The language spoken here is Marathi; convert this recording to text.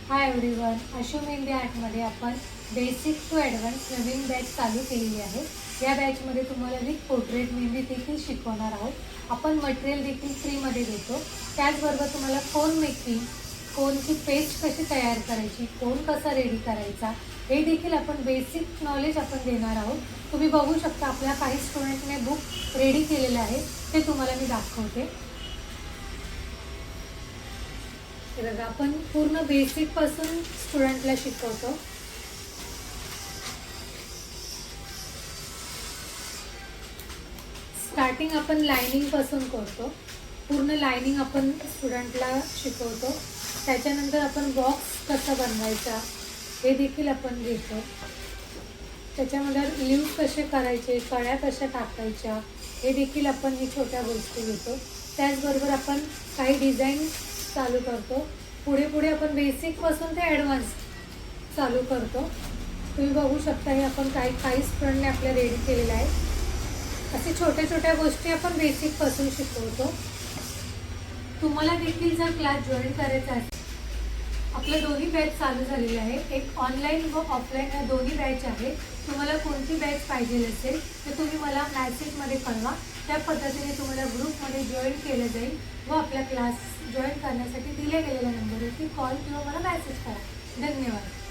हाय एव्हरीवन, अशू मेहंदी आर्टमध्ये आपण बेसिक टू ॲडव्हान्स नवीन बॅच चालू केलेली आहे। या बॅचमध्ये तुम्हाला विथ पोर्ट्रेट मेहंदी देखील शिकवणार आहोत। आपण मटेरियल देखील फ्रीमध्ये देतो। त्याचबरोबर तुम्हाला कोन मेकिंग, कोनची पेस्ट कशी तयार करायची, कोन कसा रेडी करायचा हे देखील आपण बेसिक नॉलेज आपण देणार आहोत। तुम्ही बघू शकता आपल्या काही स्टुडंटने बुक रेडी केलेलं आहे, ते तुम्हाला मी दाखवते। बघा, आपण पूर्ण बेसिक पासून स्टुडंटला शिकवतो। स्टार्टिंग आपण लाइनिंग पासून करतो। पूर्ण लाइनिंग आपण स्टुडंटला शिकवतो। त्याच्यानंतर आपण बॉक्स कसा बनवायचा हे देखील आपण घेतो। त्याच्यामध्ये लीव्ह कसे करायचे, कळ्या कशा टाकायच्या हे देखील आपण ही छोट्या गोष्टी घेतो। त्याचबरोबर आपण काही डिझाईन चालू करतो। पुढे पुढे आपण बेसिक पासून ते ॲडव्हान्स चालू करतो। तुम्ही बघू शकता हे आपण काही स्टुडंटने आपल्या रेडी केलेलं आहे। असे छोट्या छोट्या गोष्टी आपण बेसिक पासून शिकवतो। तुम्हाला देखील जर क्लास जॉईन करायचा असेल, आपल्या दोन्ही बॅच चालू झालेले आहे। एक ऑनलाईन व ऑफलाईन या दोन्ही बॅच आहे। तुम्हाला कोणती बॅच पाहिजे असेल तर तुम्ही मला मेसेजमध्ये कळवा। त्या पद्धतीने तुम्हाला ग्रुपमध्ये जॉईन केलं जाईल व आपला क्लास जॉईन करण्यासाठी दिल्या गेलेल्या नंबरवरती कॉल किंवा मला मेसेज करा। धन्यवाद।